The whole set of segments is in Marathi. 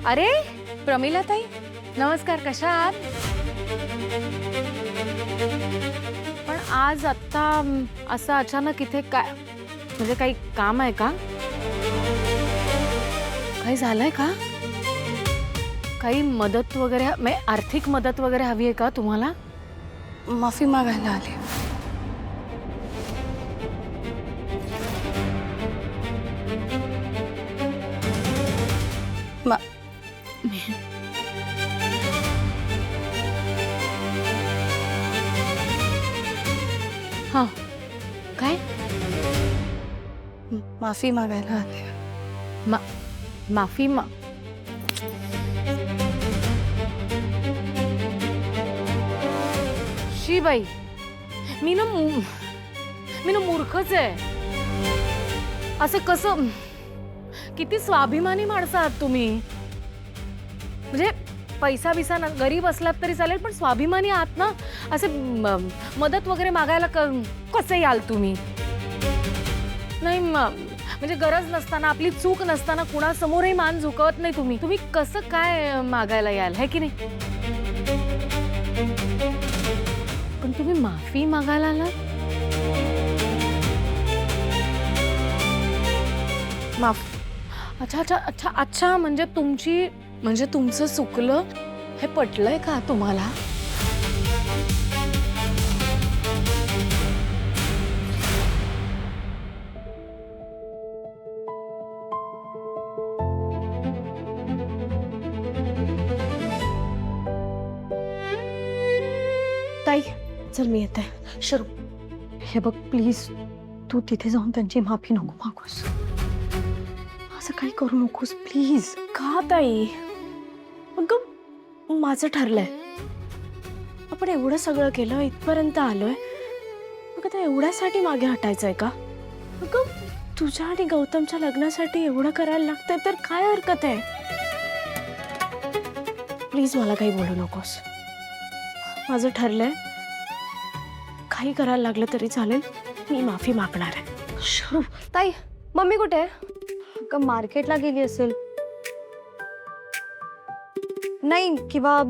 अरे प्रमिला ताई, नमस्कार. कशा आहात? पण आज आत्ता असं अचानक इथे काय, म्हणजे काही काम आहे का? काही झालंय का? काही मदत वगैरे, म्हणजे आर्थिक मदत वगैरे हवी आहे का तुम्हाला? माफी मागायला आले. मा हां, काय? माफी मागायला आले. माफी शी बाई, मी ना मूर्खच आहे. असं कसं? किती स्वाभिमानी माणसं आहात तुम्ही. म्हणजे पैसा बिसा ना, गरीब असलात तरी चालेल, पण स्वाभिमानी आहात ना. असे मदत वगैरे मागायला कसे याल तुम्ही? नाही म्हणजे गरज नसताना, आपली चूक नसताना कुणासमोरही मान झुकवत नाही तुम्ही. तुम्ही कसं काय मागायला याल, है की नाही? पण तुम्ही माफी मागायला आलात? माफ अच्छा अच्छा अच्छा अच्छा, म्हणजे तुमचं चुकलं हे पटलंय का तुम्हाला? ताई, चल मी येते. शरू, हे बघ प्लीज, तू तिथे जाऊन त्यांची माफी नको मागूस. असं काही करू नकोस प्लीज. का ताई? अगं माझं ठरलंय. आपण एवढं सगळं केलं, इथपर्यंत आलोय, मग आता एवढ्यासाठी मागे हटायचंय का? अगं तुझ्या आणि गौतमच्या लग्नासाठी एवढं करायला लागतंय तर काय हरकत आहे? प्लीज मला काही बोलू नकोस. माझं ठरलंय, काही करायला लागलं तरी चालेल, मी माफी मागणार आहे. शरू, ताई, मम्मी कुठे आहे? का मार्केटला गेली असेल? नाही, किंवा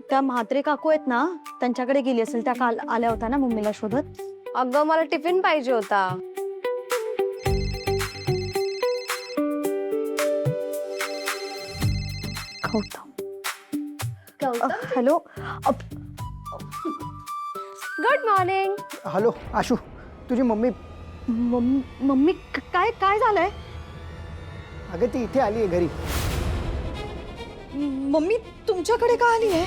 त्या म्हात्रे काकू आहेत ना, त्यांच्याकडे गेली असेल. त्या काल आल्या होत्या ना मम्मीला शोधत. अगं मला टिफिन पाहिजे होता. Gautam, hello. Good morning. Hello Ashu, तुझी मम्मी. मम्मी काय काय झालंय? अगं ती इथे आली आहे घरी. मम्मी तुमच्याकडे का आली आहे?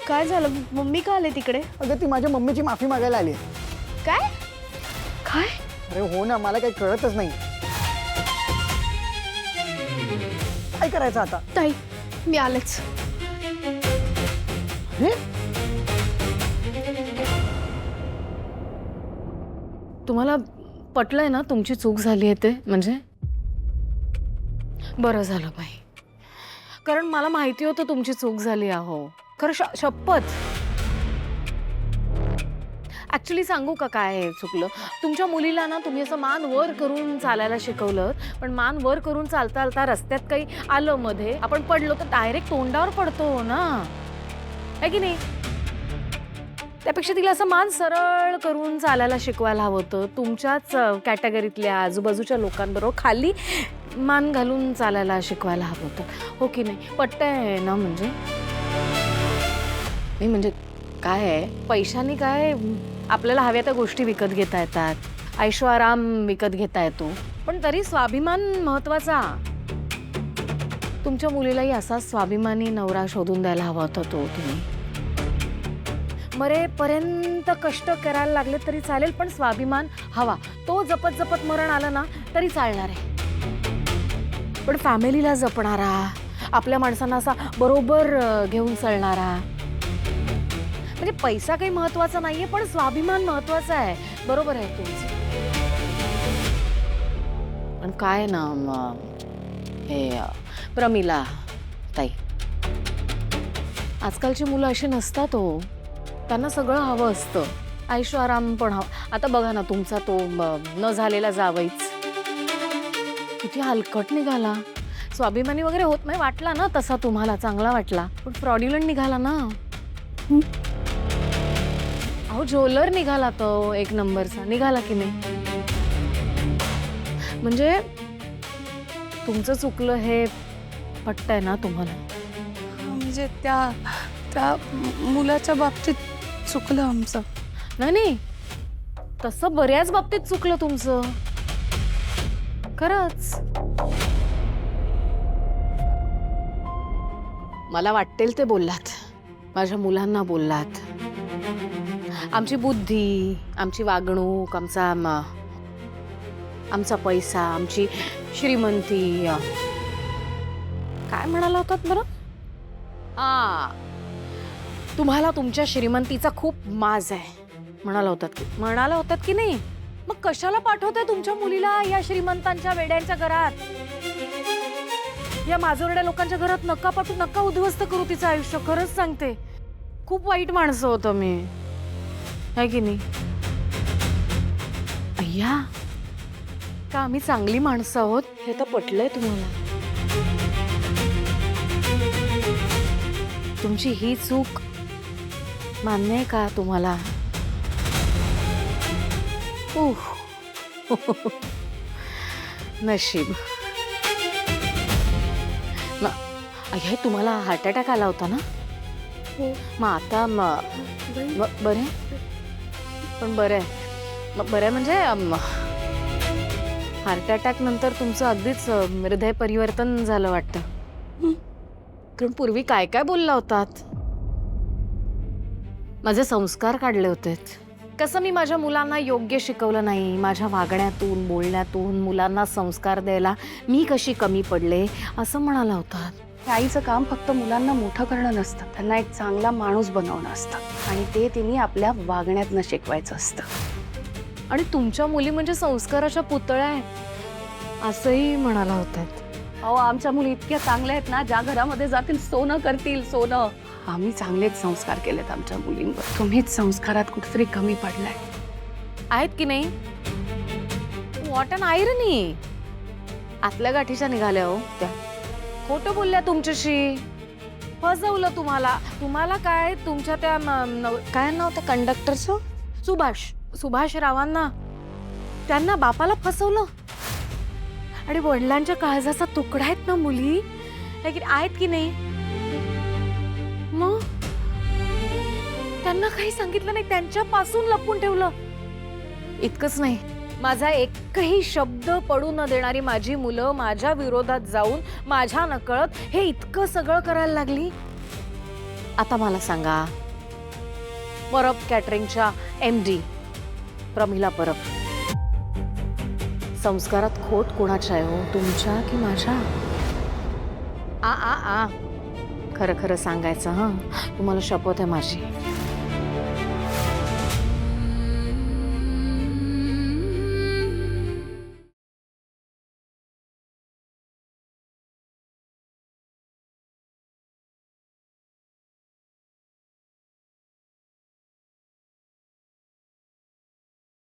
काय झालं? मम्मी का आले तिकडे? अगं ती माझ्या मम्मीची माफी मागायला आली आहे. काय काय? अरे हो ना, मला काही कळतच नाही. काय करायचं आता? ताई, मी आलेच. हे? तुम्हाला पटलंय ना तुमची चूक झाली आहे ते? म्हणजे बरं झालं बाई, कारण मला माहिती होतं तुमची चूक झाली. आहो खरं शपथ. ऍक्च्युली सांगू का काय चुकलं? तुमच्या मुलीला ना तुम्ही असं मान वर करून चालायला शिकवलं, पण मान वर करून चालता चालता रस्त्यात काही आलं मध्ये, आपण पडलो तर डायरेक्ट तोंडावर पडतो ना, है की नाही? त्यापेक्षा तिला असं मान सरळ करून चालायला शिकवायला हवं होतं. तुमच्याच कॅटेगरीतल्या आजूबाजूच्या लोकांबरोबर खाली मान घालून चालायला शिकवायला हवं होतं, हो की नाही? पटतंय ना? म्हणजे नाही, म्हणजे काय आहे, पैशाने काय आपल्याला हव्या त्या गोष्टी विकत घेता येतात, ऐशो आराम विकत घेता येतो, पण तरी स्वाभिमान महत्वाचा. तुमच्या मुलीलाही असा स्वाभिमानी नवरा शोधून द्यायला हवा होता तो तुम्ही. मरेपर्यंत कष्ट करायला लागले तरी चालेल, पण स्वाभिमान हवा. तो जपत जपत मरण आलं ना तरी चालणार आहे, पण फॅमिलीला जपणारा, आपल्या माणसांना असा बरोबर घेऊन चालणारा. म्हणजे पैसा काही महत्वाचा नाहीये, पण स्वाभिमान महत्वाचा आहे. बरोबर आहे तुमचं. पण काय ना हे प्रमिला ताई, आजकालची मुलं अशी नसतात हो. त्यांना सगळं हवं असतं, ऐशो आराम पण हवं. आता बघा ना, तुमचा तो न झालेला जावईच किती हलकट निघाला. स्वाभिमानी वगैरे होत नाही वाटला ना तसा तुम्हाला, चांगला वाटला, पण फ्रॉड्युलंट निघाला ना. अहो ज्वेलर निघाला तो एक नंबरचा, निघाला की नाही. म्हणजे तुमचं चुकलं हे पटतंय ना तुम्हाला. म्हणजे त्या त्या मुलाच्या बाबतीत चुकलं आमचं. नाही तसं बऱ्याच बाबतीत चुकलं तुमचं खरंच. मला वाटेल ते बोललात, माझ्या मुलांना बोललात. आमची बुद्धी, आमची वागणूक, आमचा पैसा, आमची श्रीमंती, काय म्हणाला होतात बरं? तुम्हाला तुमच्या श्रीमंतीचा खूप माज आहे म्हणाला होतात की नाही. मग कशाला पाठवताय तुमच्या मुलीला या श्रीमंतांच्या वेड्यांच्या घरात, या माजोरड्या लोकांच्या घरात? नका पाठवू, नका उद्ध्वस्त करू तिचं आयुष्य. खरंच सांगते, खूप वाईट माणसं होतं मी, आहे की नाही. अय्या का आम्ही चांगली माणसं आहोत हे तर पटलंय तुम्हाला. तुमची ही चूक मान्य आहे का तुम्हाला? नशीब. अय्या तुम्हाला हार्ट अटॅक आला होता ना. मग आता बरे, पण बरं आहे. मग बरं आहे म्हणजे हार्ट अटॅक नंतर तुमचं अगदीच हृदय परिवर्तन झालं वाटतं. कारण पूर्वी काय काय बोलला होतात. माझे संस्कार काढले होते. कसं मी माझ्या मुलांना योग्य शिकवलं नाही. माझ्या वागण्यातून बोलण्यातून मुलांना संस्कार द्यायला मी कशी कमी पडले असं म्हणाला होता. आईचं काम फक्त मुलांना मोठं करणं नसतं, त्यांना एक चांगला माणूस बनवणं असतं आणि ते तिने आपल्या वागण्यातनं शिकवायचं असतं. आणि तुमच्या मुली म्हणजे संस्काराच्या पुतळ्या आहेत असंही म्हणाला होता. अहो आमच्या मुली इतक्या चांगल्या आहेत ना, ज्या घरामध्ये जातील सोनं करतील सोनं. आम्ही चांगलेच संस्कार केलेत आमच्या मुलींवर. तुम्हीच संस्कारात कुठेतरी कमी पडलाय. आहेत की नाही. व्हॉट अन आयरनी. आतल्या गाठीच्या निघाल्या हो त्या. खोटं बोलल्या तुमच्याशी, फसवलं तुम्हाला काय तुमच्या त्या काय नाव त्या कंडक्टरचं, सुभाष रावांना, त्यांना बापाला फसवलं. आणि वडिलांच्या काळजाचा तुकडा आहेत ना मुली, आहेत की नाही. मग त्यांना काही सांगितलं नाही, त्यांच्यापासून लपून ठेवलं. इतकंच नाही, माझा एकही शब्द पडू न देणारी माझी मुलं माझ्या विरोधात जाऊन माझ्या नकळत हे इतकं सगळं करायला लागली. आता मला सांगा, परब कॅटरिंगच्या MD प्रमिला परब, संस्कारात खोट कोणाच्या आहे हो, तुमच्या की माझ्या? खरं खरं सांगायचं. तुम्हाला शपथ आहे माझी.